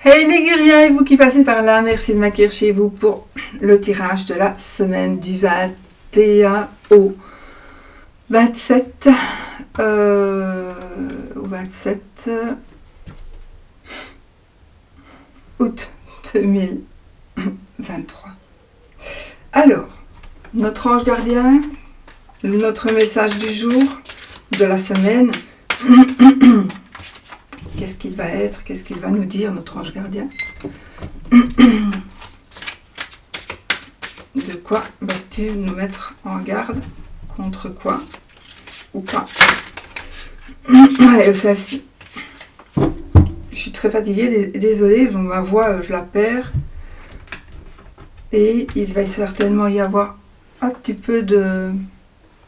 Hey les guerriers, et vous qui passez par là, merci de m'accueillir chez vous pour le tirage de la semaine du 21 au 27 août 2023. Alors, notre ange gardien, notre message du jour, de la semaine, qu'est-ce qu'il va être, qu'est-ce qu'il va nous dire, notre ange gardien? De quoi va-t-il nous mettre en garde? Contre quoi? Ou pas? Allez, celle-ci. Je suis très fatiguée, désolée, ma voix, je la perds. Et il va certainement y avoir un petit peu de...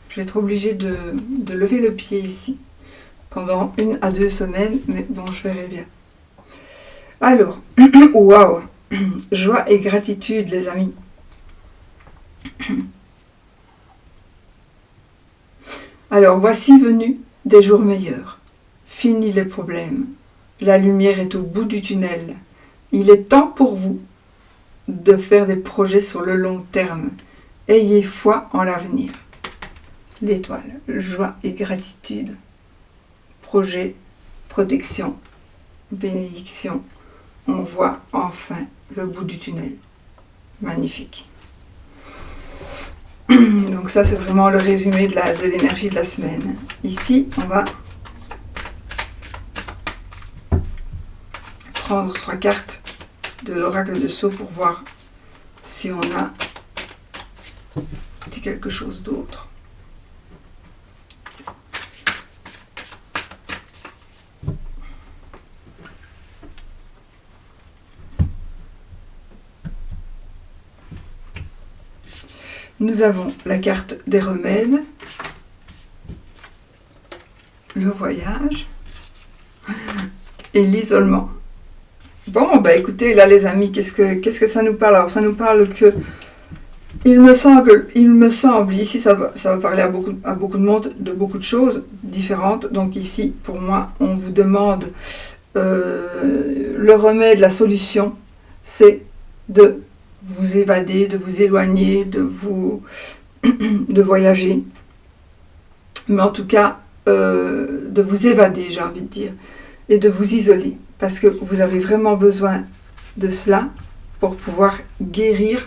Je vais être obligée de lever le pied ici pendant 1 à 2 semaines, mais bon, je verrai bien. Alors, waouh, joie et gratitude, les amis. Alors, voici venus des jours meilleurs. Fini les problèmes. La lumière est au bout du tunnel. Il est temps pour vous de faire des projets sur le long terme. Ayez foi en l'avenir. L'étoile, joie et gratitude. Projet, protection, bénédiction. On voit enfin le bout du tunnel. Magnifique. Donc ça, c'est vraiment le résumé de l'énergie de la semaine. Ici, on va prendre 3 cartes de l'oracle de Sceaux pour voir si on a quelque chose d'autre. Nous avons la carte des remèdes, le voyage et l'isolement. Bon, bah écoutez, là les amis, qu'est-ce que ça nous parle? Alors ça nous parle que, il me semble, ici ça va parler à beaucoup de monde, de beaucoup de choses différentes. Donc ici, pour moi, on vous demande le remède, la solution, c'est de vous évader, de vous éloigner, de voyager, mais en tout cas de vous évader, j'ai envie de dire, et de vous isoler, parce que vous avez vraiment besoin de cela pour pouvoir guérir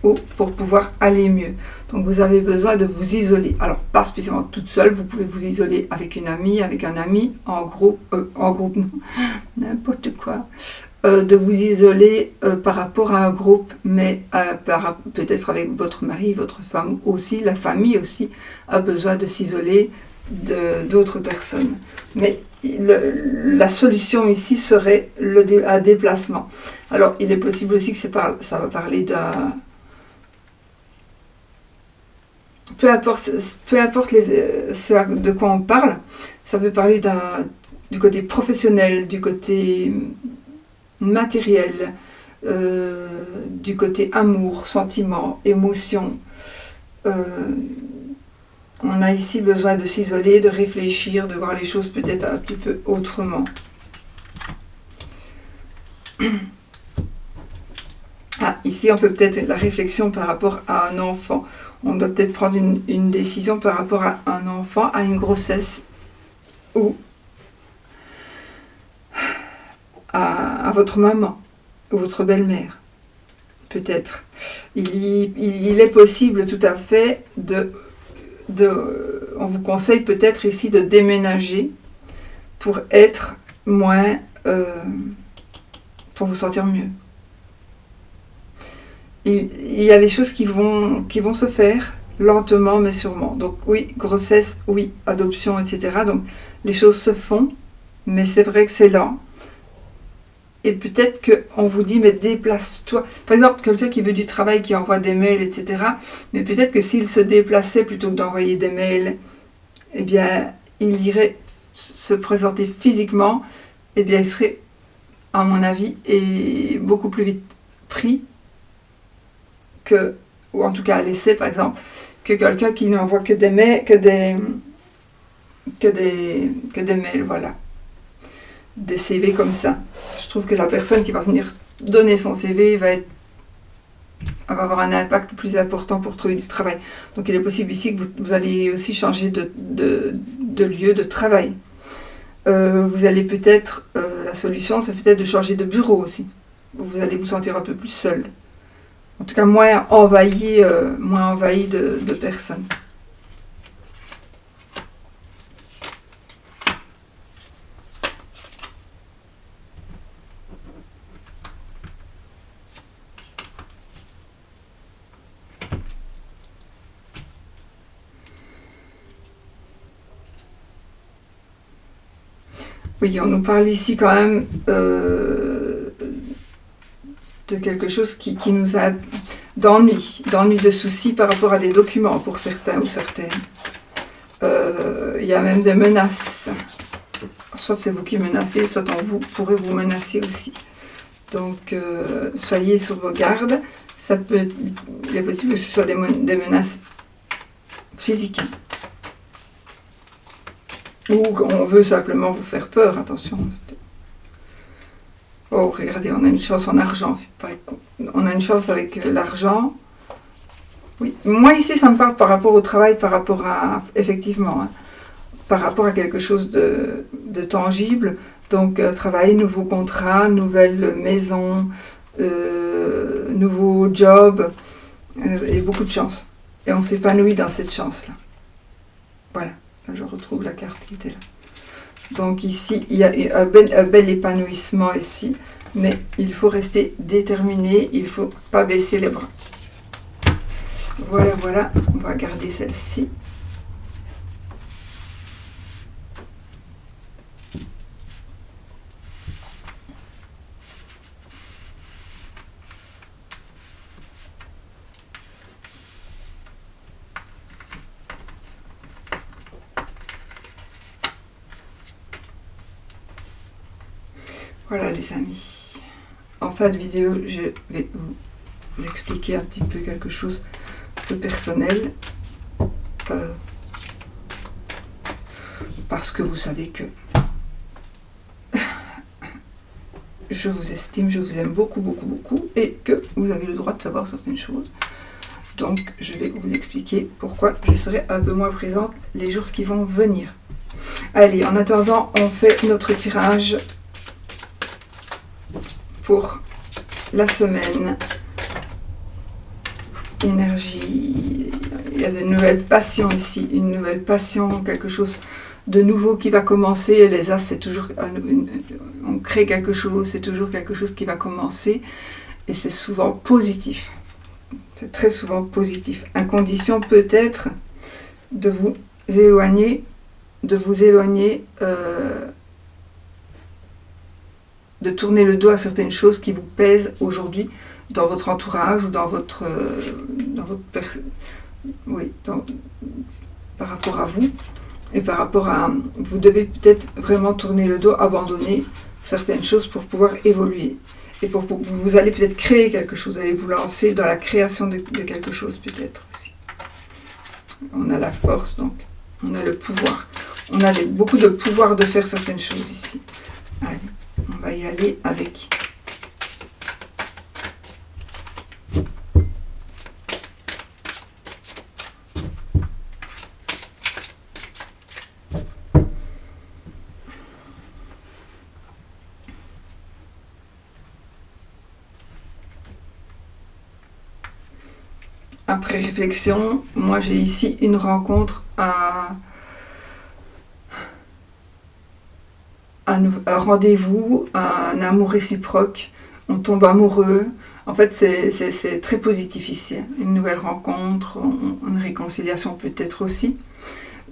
ou pour pouvoir aller mieux. Donc vous avez besoin de vous isoler. Alors pas spécialement toute seule, vous pouvez vous isoler avec une amie, avec un ami, en groupe, non, n'importe quoi. De vous isoler par rapport à un groupe, mais peut-être avec votre mari, votre femme aussi, la famille aussi a besoin de s'isoler d'autres personnes. Mais la solution ici serait un déplacement. Alors il est possible aussi que ça va parler d'un... Peu importe ce de quoi on parle, ça peut parler du côté professionnel, du côté matériel, du côté amour, sentiment, émotion. On a ici besoin de s'isoler, de réfléchir, de voir les choses peut-être un petit peu autrement. Ah, ici on fait peut-être la réflexion par rapport à un enfant. On doit peut-être prendre une décision par rapport à un enfant, à une grossesse ou à votre maman ou votre belle-mère, peut-être. Il est possible tout à fait on vous conseille peut-être ici de déménager pour être moins, pour vous sentir mieux. Il y a les choses qui vont se faire lentement mais sûrement. Donc oui, grossesse, oui, adoption, etc. Donc les choses se font, mais c'est vrai que c'est lent. Et peut-être qu'on vous dit, mais déplace-toi. Par exemple, quelqu'un qui veut du travail, qui envoie des mails, etc. Mais peut-être que s'il se déplaçait plutôt que d'envoyer des mails, eh bien, il irait se présenter physiquement, eh bien, il serait, à mon avis, beaucoup plus vite pris ou en tout cas à l'essai, par exemple, que quelqu'un qui n'envoie que des mails, voilà. des CV comme ça. Je trouve que la personne qui va venir donner son CV va avoir un impact plus important pour trouver du travail. Donc il est possible ici que vous allez aussi changer de lieu de travail. Vous allez peut-être, la solution c'est peut-être de changer de bureau aussi. Vous allez vous sentir un peu plus seul. En tout cas moins envahi de personnes. Oui, on nous parle ici quand même de quelque chose qui nous a d'ennui, de soucis par rapport à des documents pour certains ou certaines. Il y a même des menaces. Soit c'est vous qui menacez, soit vous pourrez vous menacer aussi. Donc, soyez sur vos gardes. Il est possible que ce soit des menaces physiques. Ou on veut simplement vous faire peur, attention. Oh, regardez, on a une chance en argent. On a une chance avec l'argent. Oui, moi ici, ça me parle par rapport au travail, par rapport à, effectivement, par rapport à quelque chose de tangible. Donc, travail, nouveau contrat, nouvelle maison, nouveau job, et beaucoup de chance. Et on s'épanouit dans cette chance-là. Voilà. Je retrouve la carte qui était là. Donc ici, il y a un bel épanouissement ici, mais il faut rester déterminé, il ne faut pas baisser les bras. Voilà, on va garder celle-ci. Voilà les amis, en fin de vidéo, je vais vous expliquer un petit peu quelque chose de personnel. Parce que vous savez que je vous estime, je vous aime beaucoup, et que vous avez le droit de savoir certaines choses. Donc je vais vous expliquer pourquoi je serai un peu moins présente les jours qui vont venir. Allez, en attendant, on fait notre tirage pour la semaine. Énergie, il y a de nouvelles passions ici, une nouvelle passion, quelque chose de nouveau qui va commencer. Les As, c'est toujours, on crée quelque chose, c'est toujours quelque chose qui va commencer, et c'est souvent positif. C'est très souvent positif, à condition peut-être de vous éloigner, de tourner le dos à certaines choses qui vous pèsent aujourd'hui dans votre entourage ou dans votre par rapport à vous et par rapport à vous devez peut-être vraiment tourner le dos, abandonner certaines choses pour pouvoir évoluer et pour vous allez peut-être créer quelque chose, vous allez vous lancer dans la création de quelque chose peut-être aussi. On a la force, donc on a le pouvoir, on a beaucoup de pouvoir de faire certaines choses ici. Allez, on va y aller avec après réflexion. Moi j'ai ici une rencontre un rendez-vous, un amour réciproque, on tombe amoureux. En fait, c'est très positif ici. Une nouvelle rencontre, une réconciliation peut-être aussi.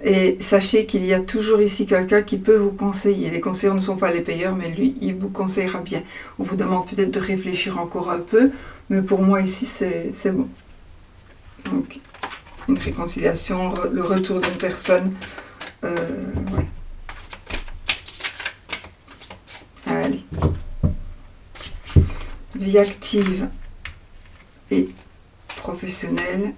Et sachez qu'il y a toujours ici quelqu'un qui peut vous conseiller. Les conseillers ne sont pas les payeurs, mais lui, il vous conseillera bien. On vous demande peut-être de réfléchir encore un peu, mais pour moi ici, c'est bon. Donc, une réconciliation, le retour d'une personne. Voilà. Allez. Vie active et professionnelle.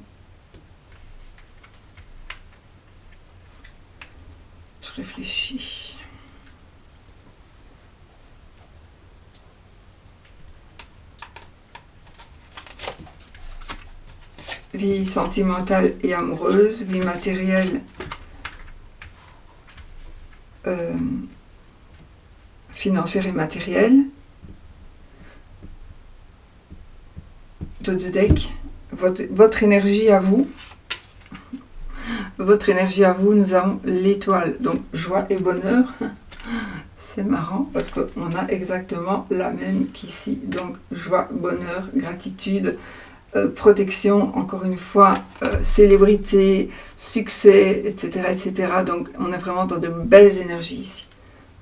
Je réfléchis. vie sentimentale et amoureuse, vie matérielle, financière et matérielle. Dos de deck, votre énergie à vous. Votre énergie à vous, nous avons l'étoile, donc joie et bonheur. C'est marrant parce qu'on a exactement la même qu'ici. Donc joie, bonheur, gratitude, protection, encore une fois, célébrité, succès, etc., etc. Donc on est vraiment dans de belles énergies ici.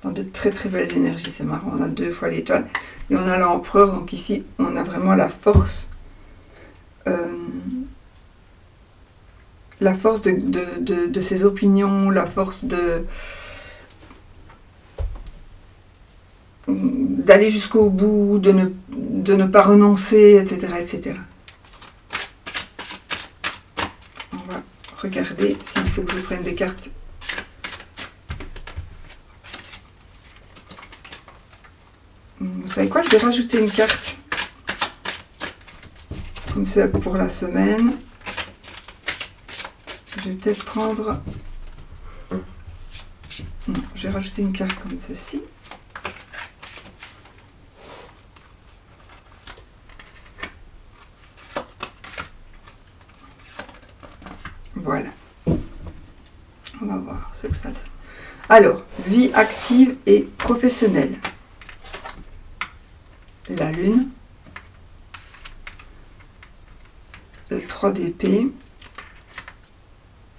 Dans de très très belles énergies, c'est marrant. On a 2 fois l'étoile et on a l'empereur. Donc ici, on a vraiment la force. La force de ses opinions, la force d'aller jusqu'au bout, de ne pas renoncer, etc., etc. On va regarder s'il faut que je prenne des cartes. Vous savez quoi, je vais rajouter une carte. Comme ça pour la semaine. Je vais peut-être prendre... Non, je vais rajouter une carte comme ceci. Voilà. On va voir ce que ça donne. Alors, vie active et professionnelle. La lune. Le 3 d'épée.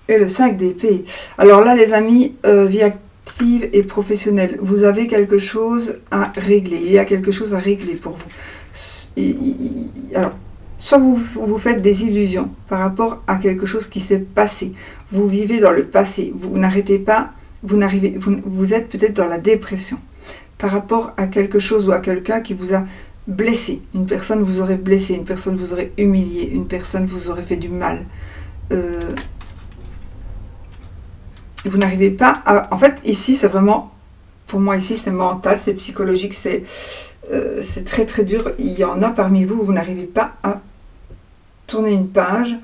Et le 5 d'épée. Alors là, les amis, vie active et professionnelle, vous avez quelque chose à régler. Il y a quelque chose à régler pour vous. Alors, soit vous faites des illusions par rapport à quelque chose qui s'est passé. Vous vivez dans le passé. Vous n'arrêtez pas. Vous êtes peut-être dans la dépression par rapport à quelque chose ou à quelqu'un qui vous a blessé. Une personne vous aurait blessé, une personne vous aurait humilié, une personne vous aurait fait du mal. Vous n'arrivez pas à... En fait, ici, c'est vraiment... Pour moi, ici, c'est mental, c'est psychologique, c'est très, très dur. Il y en a parmi vous, vous n'arrivez pas à tourner une page.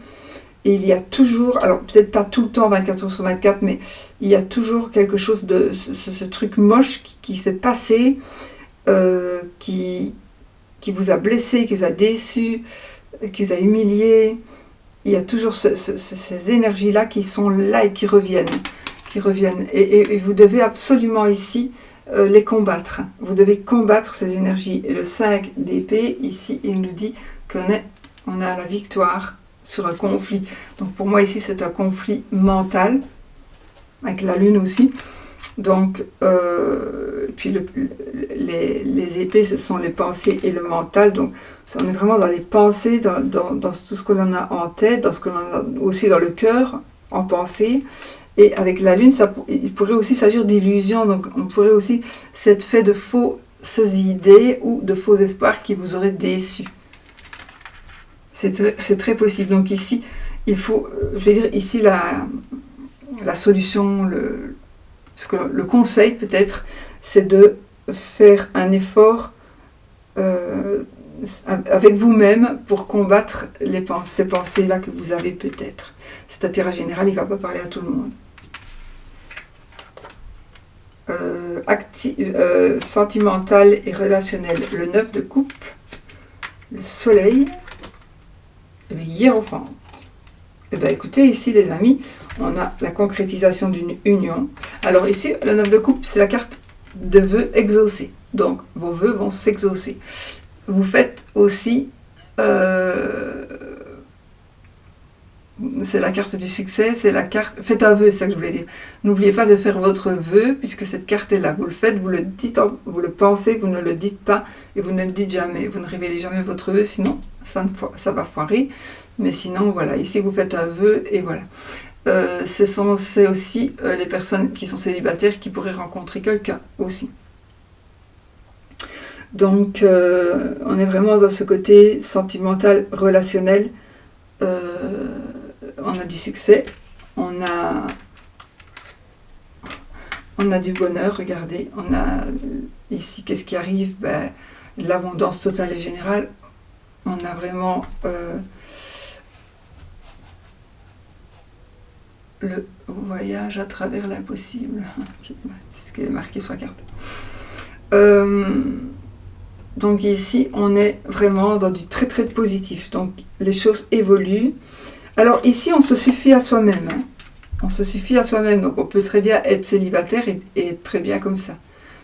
Et il y a toujours... Alors, peut-être pas tout le temps, 24 heures sur 24, mais il y a toujours quelque chose de... Ce truc moche qui s'est passé, qui vous a blessé, qui vous a déçu, qui vous a humilié. Il y a toujours ces énergies-là qui sont là et qui reviennent. Et vous devez absolument ici les combattre. Vous devez combattre ces énergies. Et le 5 d'épée, ici, il nous dit qu'on a la victoire sur un conflit. Donc pour moi, ici, c'est un conflit mental, avec la lune aussi. Donc, puis les épées, ce sont les pensées et le mental. Donc, on est vraiment dans les pensées, dans tout ce que l'on a en tête, dans ce que l'on a aussi dans le cœur, en pensée. Et avec la lune, il pourrait aussi s'agir d'illusions. Donc, on pourrait aussi s'être fait de fausses idées ou de faux espoirs qui vous auraient déçu. C'est très possible. Donc ici, il faut, je vais dire ici la solution, le conseil peut-être, c'est de faire un effort avec vous-même pour combattre ces pensées-là que vous avez peut-être. C'est un tirage général, il ne va pas parler à tout le monde. Sentimental et relationnel, le 9 de coupe, le soleil, et le hiérophante. Et bien écoutez, ici les amis, on a la concrétisation d'une union. Alors ici, le 9 de coupe, c'est la carte de vœux exaucés. Donc vos vœux vont s'exaucer. Vous faites aussi... c'est la carte du succès, c'est la carte... Faites un vœu, c'est ça que je voulais dire. N'oubliez pas de faire votre vœu, puisque cette carte est là. Vous le faites, vous le dites, vous le pensez, vous ne le dites pas, et vous ne le dites jamais. Vous ne révélez jamais votre vœu, sinon ça va foirer. Mais sinon, voilà, ici vous faites un vœu, et voilà. C'est aussi les personnes qui sont célibataires qui pourraient rencontrer quelqu'un aussi. Donc, on est vraiment dans ce côté sentimental, relationnel. On a du succès, on a du bonheur, regardez, on a ici, qu'est-ce qui arrive? Ben, l'abondance totale et générale, on a vraiment le voyage à travers l'impossible. C'est ce qui est marqué sur la carte. Donc ici, on est vraiment dans du très très positif. Donc les choses évoluent. Alors ici, on se suffit à soi-même. Hein. On se suffit à soi-même. Donc on peut très bien être célibataire et être très bien comme ça.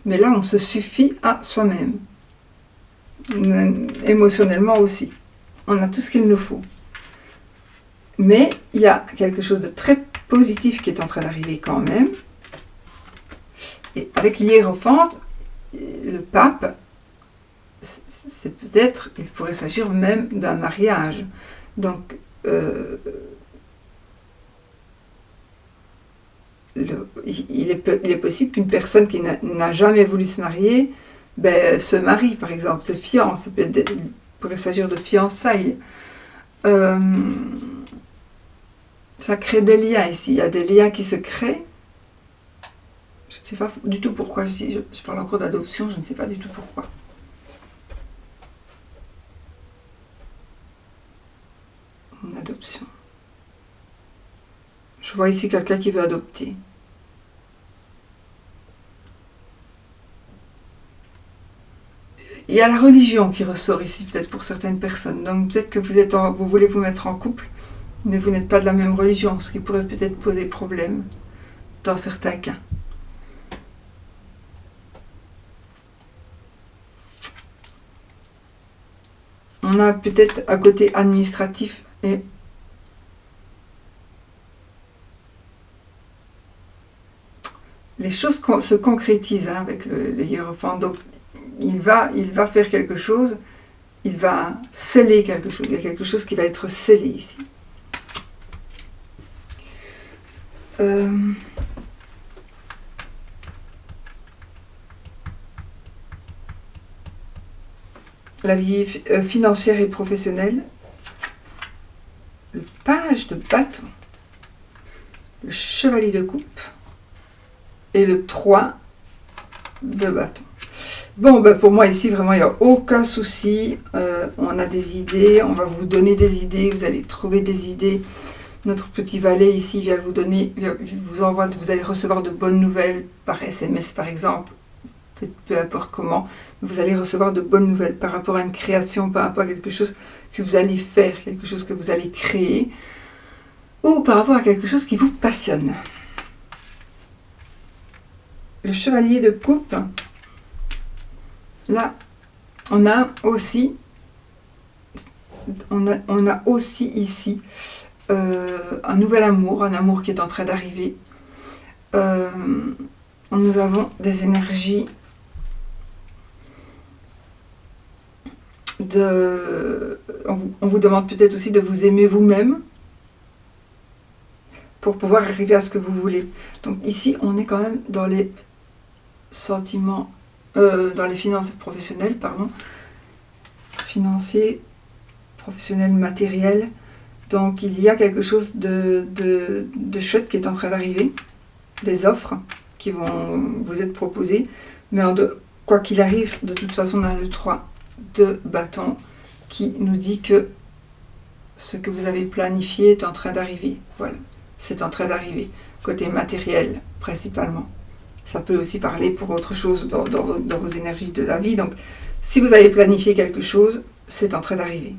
Mais là, on se suffit à soi-même. Émotionnellement aussi. On a tout ce qu'il nous faut. Mais il y a quelque chose de très positif qui est en train d'arriver quand même. Et avec l'hiérophant, le pape, c'est peut-être, il pourrait s'agir même d'un mariage. Donc, il est possible qu'une personne qui n'a jamais voulu se marier, se marie, par exemple, se fiance. Il pourrait s'agir de fiançailles. Ça crée des liens ici. Il y a des liens qui se créent. Je ne sais pas du tout pourquoi. Je parle encore d'adoption, je ne sais pas du tout pourquoi. Une adoption. Je vois ici quelqu'un qui veut adopter. Il y a la religion qui ressort ici, peut-être pour certaines personnes. Donc peut-être que vous voulez vous mettre en couple, mais vous n'êtes pas de la même religion, ce qui pourrait peut-être poser problème dans certains cas. On a peut-être un côté administratif et les choses se concrétisent avec le hiérophant. Donc il va faire quelque chose, il va sceller quelque chose. Il y a quelque chose qui va être scellé ici. La vie financière et professionnelle, le page de bâton, le chevalier de coupe et le 3 de bâton. Bon, pour moi ici, vraiment, il n'y a aucun souci. On a des idées, on va vous donner des idées, vous allez trouver des idées. Notre petit valet ici vient vous donner, vous allez recevoir de bonnes nouvelles par SMS par exemple. Peu importe comment, vous allez recevoir de bonnes nouvelles par rapport à une création, par rapport à quelque chose que vous allez faire, quelque chose que vous allez créer, ou par rapport à quelque chose qui vous passionne. Le chevalier de coupe, là, on a aussi ici un nouvel amour, un amour qui est en train d'arriver. Nous avons des énergies on vous demande peut-être aussi de vous aimer vous-même pour pouvoir arriver à ce que vous voulez. Donc ici, on est quand même dans les sentiments, dans les finances professionnelles, pardon. Financiers, professionnels, matériels. Donc il y a quelque chose de chouette qui est en train d'arriver. Des offres qui vont vous être proposées. Mais quoi qu'il arrive, de toute façon, on a le 3 de bâton qui nous dit que ce que vous avez planifié est en train d'arriver. Voilà, c'est en train d'arriver. Côté matériel, principalement. Ça peut aussi parler pour autre chose dans vos énergies de la vie. Donc, si vous avez planifié quelque chose, c'est en train d'arriver.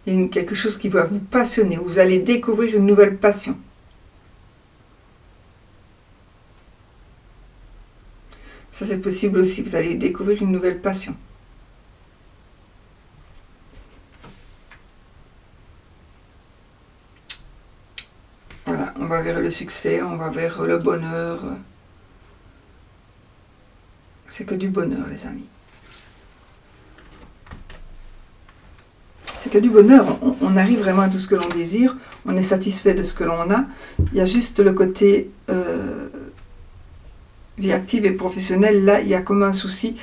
Il y a quelque chose qui va vous passionner. Vous allez découvrir une nouvelle passion. Ça, c'est possible aussi. Vous allez découvrir une nouvelle passion. Voilà, on va vers le succès, on va vers le bonheur. C'est que du bonheur, les amis. C'est que du bonheur. On arrive vraiment à tout ce que l'on désire. On est satisfait de ce que l'on a. Il y a juste le côté vie active et professionnelle. Là, il y a comme un souci.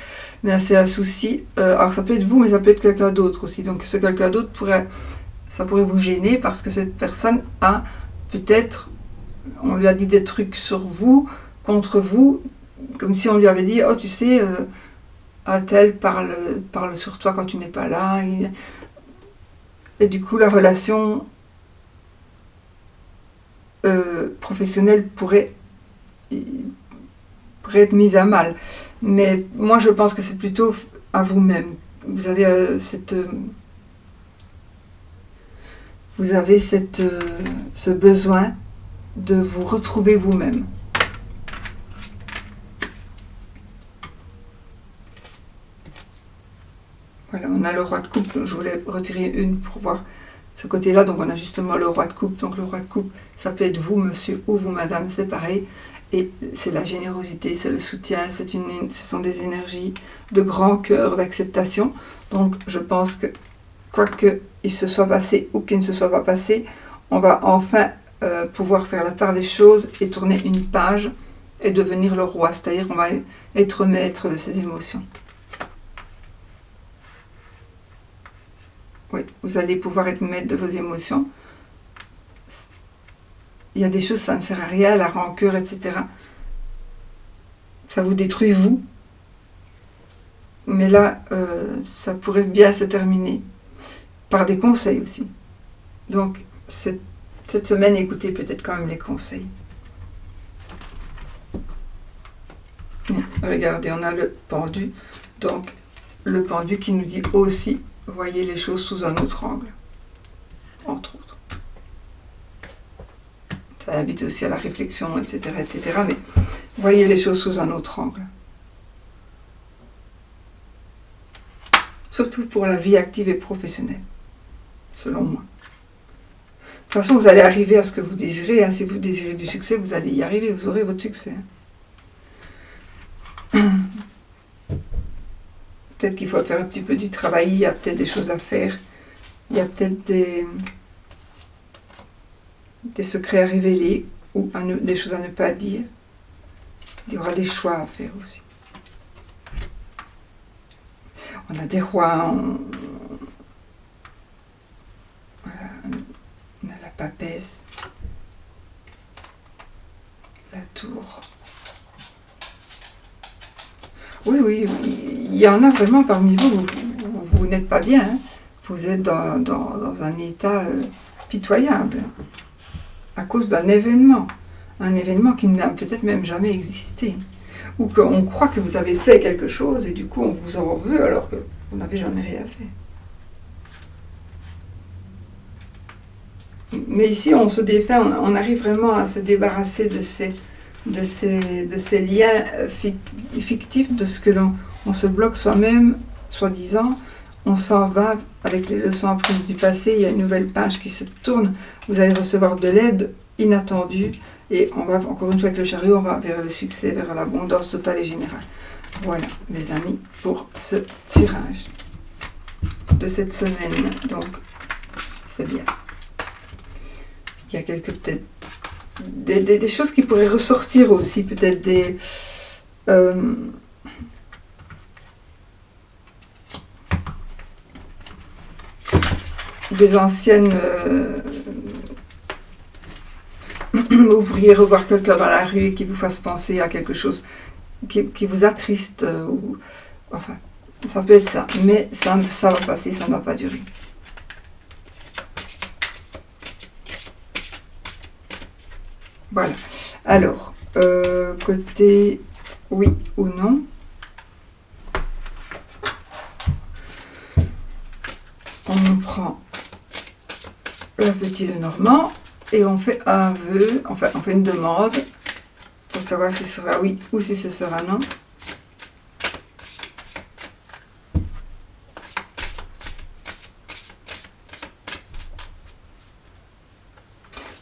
Mais c'est un souci. Alors, ça peut être vous, mais ça peut être quelqu'un d'autre aussi. Donc, ce quelqu'un d'autre pourrait vous gêner parce que cette personne a peut-être, on lui a dit des trucs sur vous, contre vous, comme si on lui avait dit, oh, tu sais, tel parle sur toi quand tu n'es pas là. Et du coup, la relation professionnelle pourrait être mise à mal. Mais moi, je pense que c'est plutôt à vous-même. Vous avez ce besoin de vous retrouver vous-même. Voilà, on a le roi de coupe. Je voulais retirer une pour voir ce côté-là. Donc on a justement le roi de coupe. Donc le roi de coupe, ça peut être vous, monsieur, ou vous, madame, c'est pareil. Et c'est la générosité, c'est le soutien, ce sont des énergies de grand cœur, d'acceptation. Donc je pense que, quoi qu'il se soit passé ou qu'il ne se soit pas passé, on va enfin pouvoir faire la part des choses et tourner une page et devenir le roi. C'est-à-dire qu'on va être maître de ses émotions. Oui, vous allez pouvoir être maître de vos émotions. Il y a des choses, ça ne sert à rien, la rancœur, etc. Ça vous détruit, vous. Mais là, ça pourrait bien se terminer par des conseils aussi. Donc, cette semaine, écoutez peut-être quand même les conseils. Regardez, on a le pendu. Donc, le pendu qui nous dit aussi, voyez les choses sous un autre angle. Entre autres. Ça invite aussi à la réflexion, etc., etc. Mais voyez les choses sous un autre angle. Surtout pour la vie active et professionnelle, selon moi. De toute façon, vous allez arriver à ce que vous désirez. Hein. Si vous désirez du succès, vous allez y arriver. Vous aurez votre succès. Peut-être qu'il faut faire un petit peu du travail. Il y a peut-être des choses à faire. Il y a peut-être des secrets à révéler ou des choses à ne pas dire. Il y aura des choix à faire aussi. On a des rois, voilà, on a la papesse, la tour. Oui, il y en a vraiment parmi vous, vous n'êtes pas bien. Hein. Vous êtes dans un état pitoyable à cause d'un événement. Un événement qui n'a peut-être même jamais existé. Ou qu'on croit que vous avez fait quelque chose et du coup on vous en veut alors que vous n'avez jamais rien fait. Mais ici on se défait, on arrive vraiment à se débarrasser de ces liens fictifs, de ce que on se bloque soi-même, soi-disant. On s'en va avec les leçons apprises du passé, il y a une nouvelle page qui se tourne, vous allez recevoir de l'aide inattendue. Et on va, encore une fois avec le chariot, on va vers le succès, vers l'abondance totale et générale. Voilà, les amis, pour ce tirage de cette semaine. Donc, c'est bien. Il y a peut-être des choses qui pourraient ressortir aussi, peut-être des anciennes... vous pourriez revoir quelqu'un dans la rue et qui vous fasse penser à quelque chose qui vous attriste. Enfin, ça peut être ça. Mais ça va passer, ça ne va pas durer. Voilà. Alors, côté oui ou non. On prend le petit Lenormand. Et on fait un vœu, enfin on fait une demande pour savoir si ce sera oui ou si ce sera non.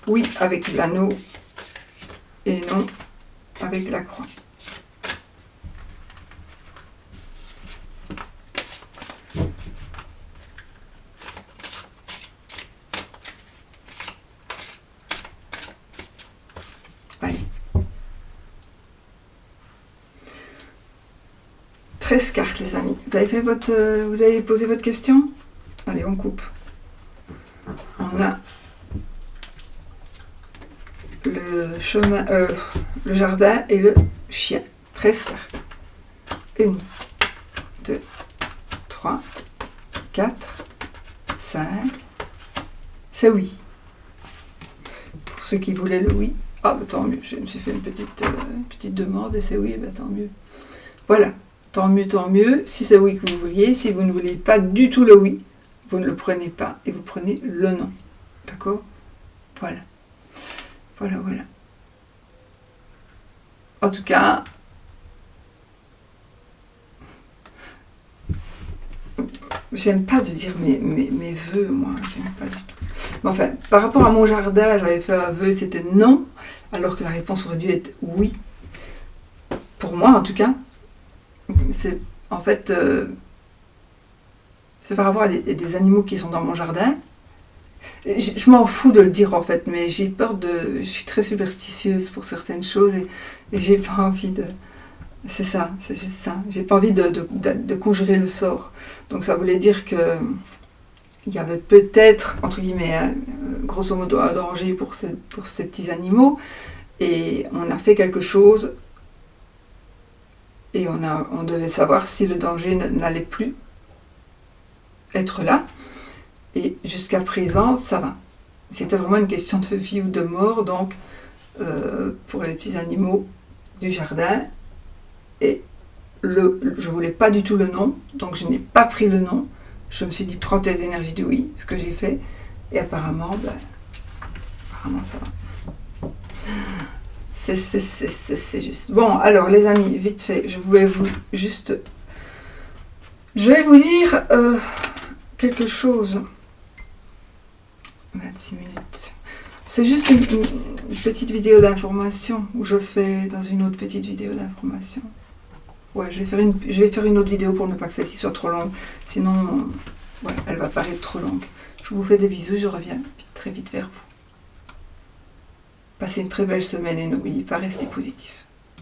Oui avec l'anneau et non avec la croix. Allez. 13 cartes les amis. Vous avez posé votre question? Allez, on coupe. On a le chemin, le jardin et le chien. 13 cartes. 1, 2, 3, 4, 5. C'est oui. Pour ceux qui voulaient le oui, ah bah, tant mieux, je me suis fait une petite demande et c'est oui, bah, tant mieux. Voilà, tant mieux, si c'est oui que vous vouliez. Si vous ne voulez pas du tout le oui, vous ne le prenez pas et vous prenez le non. D'accord? Voilà. Voilà. En tout cas, j'aime pas de dire mes vœux, moi, j'aime pas du tout. Mais enfin, par rapport à mon jardin, j'avais fait un vœu, c'était non, alors que la réponse aurait dû être oui. Pour moi, en tout cas, c'est en fait, c'est par rapport à des animaux qui sont dans mon jardin. Je m'en fous de le dire en fait, mais j'ai peur de... Je suis très superstitieuse pour certaines choses et j'ai pas envie de... C'est ça, c'est juste ça. J'ai pas envie de conjurer le sort. Donc ça voulait dire que il y avait peut-être, entre guillemets, grosso modo, un danger pour ces petits animaux. Et on a fait quelque chose et on devait savoir si le danger n'allait plus être là. Et jusqu'à présent, ça va. C'était vraiment une question de vie ou de mort, donc pour les petits animaux du jardin. Et je voulais pas du tout le non, donc je n'ai pas pris le non. Je me suis dit, prends tes énergies du oui, ce que j'ai fait. Et apparemment, ça va. C'est juste. Bon, alors les amis, vite fait, je vais vous dire quelque chose. 26 minutes. C'est juste une petite vidéo d'information où je fais dans une autre petite vidéo d'information. Ouais, je vais faire une autre vidéo pour ne pas que celle-ci soit trop longue. Sinon, ouais, elle va paraître trop longue. Je vous fais des bisous, je reviens très vite vers vous. Passez une très belle semaine et n'oubliez pas, restez positif.